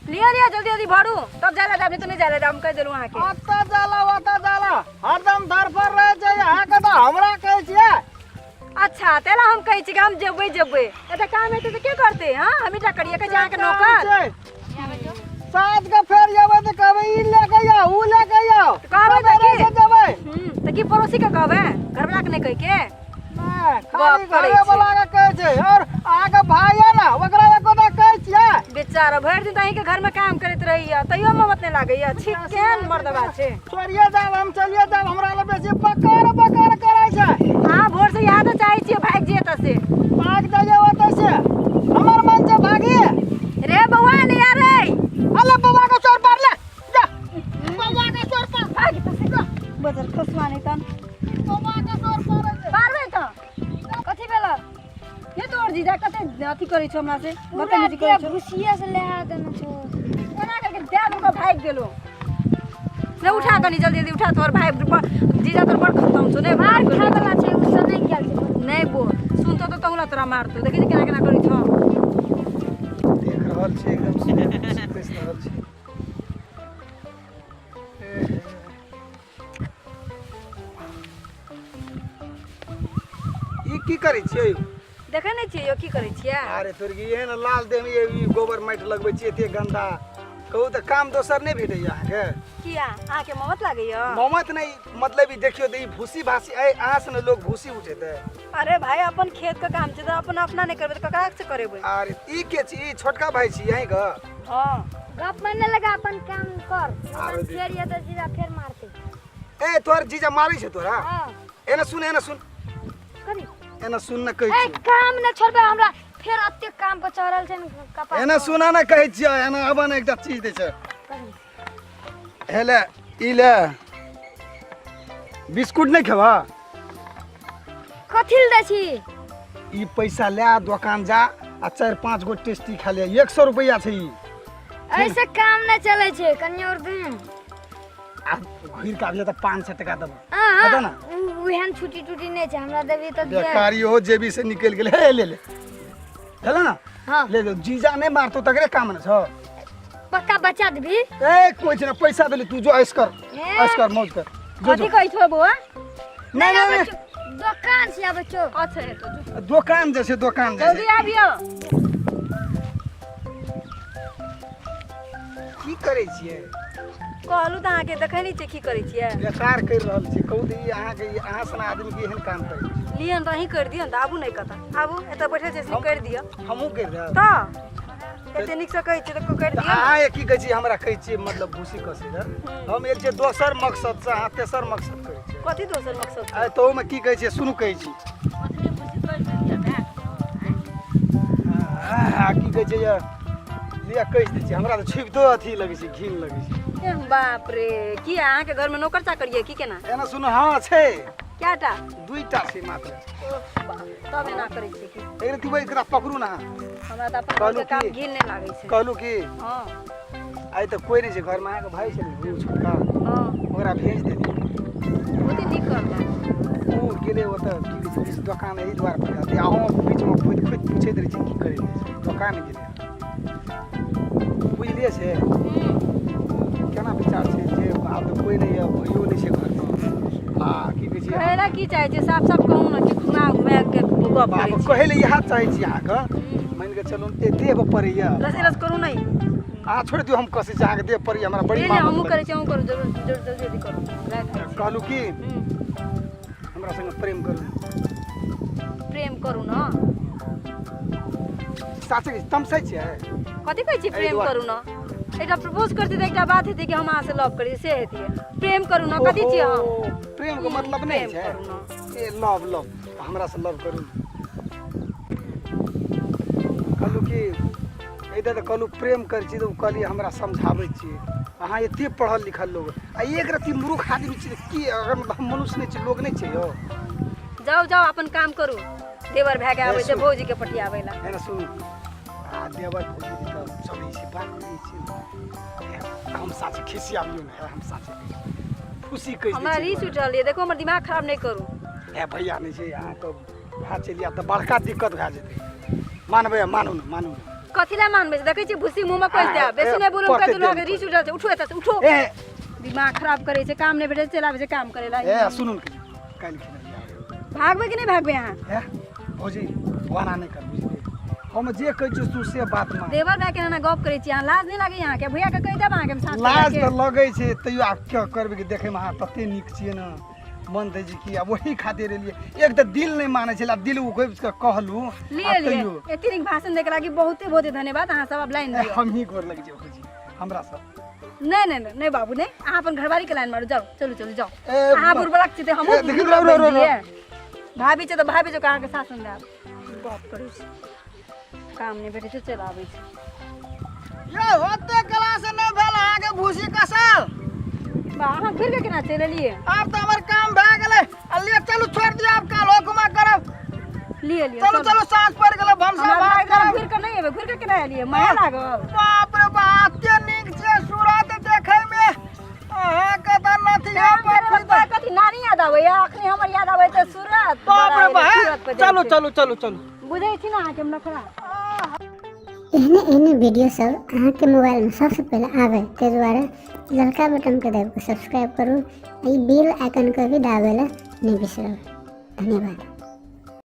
लिया लिया जल्दी जल्दी भरू तब जाला दाब नहीं तो नहीं जाला दाब हम कह देलु अहाँ के आता जाला हरदम दर पर रह जाय अहाँ के तो हमरा कहै छियै। अच्छा तेला हम कहै छी कि हम जेबै एटा काम हेतै त के करते हां हम इटा करिए के जहाँ के नौकर साथ के फेर जेबै त कहबै ई लेके जाओ ऊ लेके जाओ कहबै त की जेबै त की पड़ोसी के कहबै घर वाला के नहीं कह के खाली घरे वाला के कहै छै और आगे भाई है ना ओकरा एको दा कहै छियै। बेचारा भर दिन तही के घर में काम करत रहिया तइयो मोहब्बत नहीं लागैया ठीक केन मर्दबा छै। छोड़िए जाब हम चलिए जाब हमरा ले बेसी बकार करै छै। हां भोर से याद चाहै छियै भाग जे त से भाग जाए ओतै से हमर मन से भागी रे बौआ नहीं आ रे अल्लाह बौआ के चोर पार ले जा बौआ के चोर पार भाग त से बजर खसवा नहीं तन बौआ के चोर पार पारबे त कथि भेला ये तोर जीजा कते अथी करै छ हमरा से बदतमीजी करै छ भुसिया से ले आ देना छो एना करके दे को भाग गेलो ले उठा कनी जल्दी जल्दी उठा तोर भाई जीजा तोर बड़ खत्म छ ने मार खा वाला छै उ सब नहीं गेल छै नहीं बोल सुन तो तौला तोरा मारतो देखि केना केना करै छ देख रहल छी एकदम से पेश रहल छी। ई की करै छियै देखे नहीं छियै यो की करै छियै अरे तोर की एहन लाल देह में ई गोबर माटि लगबै छी एते गंदा कहू त काम दोसर नहीं भेटै अहाँ के किया अहाँ के मोहब्बत लागैया मोहम्मद नहीं मतलब ई देखियो त ई भूसी भासी ए अहाँ से न लोग भूसी उठेतै। अरे भाई अपन खेत का काम छै त अपन अपना नहीं करबे त ककरा से करेबै अरे ई के छी ई छोटका भाई छी यहीं का हां गप मारने लगा अपन काम कर आरो दे। फेर ये तो जीरा फेर मारते ए तोर जीजा मारै छै तोरा हां एना सुन करी एना सुन न कहै ए छी काम न छोड़बे हमरा फेर अत्ते काम पर चढ़ल छै कपाल एना सुना न कहै छियै एना अब न एकटा चीज दै छै हेले ई ले बिस्कुट नहीं खेबा कथिल दै छी ई पैसा ले दुकान जा आ 4-5 गो टेस्टी खा ले 100 रुपया छै ई ऐसे काम न चले छै कनी और दे आ घुर का आबिया त 500 टका देब हां हटा ना उहन छुट्टी टूटी नहीं छै हमरा देबी त दे बेकारी हो जेबी से निकल गेल हे ले चला ना हां ले जो जीजा नहीं मारतो तकरे काम न छ पक्का बचा देबी ए कोई छ पैसा देली तू जो ऐश कर मौज कर जो कथि कहै छ बुआ नहीं दुकान से आबे छो अच्छा है तो दुकान जैसे दुकान जल्दी जैसे आबियो की करे छियै कहलु त अहाँ के देखै नहीं छै की करै छियै बेकार कर रहल छी कहू दी अहाँ के अहाँ सन आदमी के एहन काम करे लियन रही कर दियन त आबू नहीं कता आबू एत बैठे छै से कर दियो हमहू कर रहे त एते निक से कहै छै त कर दियो अहाँ की कहै छी हमरा कहै छी मतलब भूसी कसे हम एक जे दोसर मकसद से अहाँ तेसर मकसद करे छी कथि दोसर मकसद आ तो में की कहै छी सुनु कहै छी की कहै छै लिया कह दै छी हमरा त छिपतो अथी लगै छै घिन लगै छै बाप रे की अहाँ के घर में नौकर चाकर ये की केना एना सुन हां छै क्याटा दुईटा छै मात्र तब एना करै छै की एक रति एकरा पकड़ू ना हमरा त अपन घर के काम घिन नहीं लागै छै कहलू की हां आइ त कोई नहीं छै घर में आके भाई छै ऊ छोटका हां ओकरा भेज देली ओते निक करला ओ गेले ओत की कहै छै इस दुकान एही द्वार पर आते अहों बीच में खुद पूछे दे छी की करे दुकान गेले बुझलिए से केना विचार छै जे आब त कोई नहीं है भइयो नहीं छै घर में आ की कहै छै कहैला की चाहे छै साफ साफ कहू ना कि घुमा घुमा के गप करै बाप छै कहै ले इहा चाहै छी अहाँ के मान के चलू ए देह पड़ैया रस करू नहीं आ छोड़ दियो हम कसे छी अहाँ के देह पड़ैया हमरा बड़ी नहीं मां हमहू करै छी हमहू करू जरूर जल्दी करू कहलू की हमरा संग प्रेम करू प्रेम करू ना साचे के तमसै छै कथि कहै छी प्रेम करू ना एटा प्रपोज करते त एकटा बात हेतै कि हम अहाँ से लव करी से हेतै प्रेम करू ना कथि छी हम प्रेम के मतलब नहीं प्रेम छै करू ना ए लव हमरा से लव करू कहलू की एटा त कहलू प्रेम कर छी त कहली हमरा समझाबै छी अहाँ एते पढ़ल लिखल लोग आ एक रति मूर्ख आदमी छी की अगर हम मनुष्य नहीं छी लोग नहीं छै यो जाओ अपन काम करू देवर भए के आबै छै भौजी के पटियाबै ला है ना सुन आ देवर भौजी त चलै छी बात करै छी हम साचे खिसियाबियो न हम साचे खुशी कहि हमरा रीस उठल है देखो हमर दिमाग खराब नहीं करू ए भैया नहीं छै अहाँ तो भए चलिया त बड़का दिक्कत भए जेतै मानबै मानू न कथिला मानबे देखै छी भूसी मुंह में कोइ दे बेसी नै बोलम कहि दुला के रीस उठल छै उठो एत से उठो ए दिमाग खराब करे छै काम नै भेटे चलाबे छै काम करेला ए सुनू काल खेला भागबे कि नै भागबे अहाँ ए भौजी वाना नै कर बुझलिए हम जे कहै छी तू से बात मान देवर भाई के ना गप करे छी अहाँ लाज नै लागे अहाँ के भैया के कहि देब अहाँ के हम साथ लाज त लगै छै तैयो आ क्या करबे कि देखे में अहाँ तते नीक छियै न मन दै जी कि अब वही खातिर एलिए एक त दिल नै मानै छै दिल उ कोइ कहलू लिए एते नीक भाषण देके लागि बहुते धन्यवाद अहाँ सब अब लाइन दियो हम ही गोर लग जेबै भौजी हमरा सब नहीं बाबू नहीं अहाँ अपन घरवाली के लाइन मारो जाओ चलो जाओ अहाँ बुरबलक छी त हमहु भाभी छ त भाभी जो कहाँ के शासन दे गप करै छी काम नहीं भेटे छै चल आबै छी यो होते क्लास न भेल अहाँ के भूसी कसल बा अहाँ फिर के केना चल लिए अब त हमर काम भ गेलै अलिए चलू छोड़ दिया अब काल हुकुमा करब लिए चलो साँझ पड़ गेलै भमसा बात करब फिर के नहीं एबे फिर के केना लिए माया लागल बाप रे बाप के नीक छै सूरत देखे में अहाँ के त नथिया पर कथी नानी याद आबै अखनी हमर याद आबै त सूरत बाप रे बाप चलो बुझै छी ना अहाँ के नखरा एहने वीडियो सब अहाँ के मोबाइल में सबसे पहले आवे ते दुआरे ललका बटन के दाबि के सब्सक्राइब करू आ बेल आइकन के भी दाबे ला नहीं बिसरब धन्यवाद।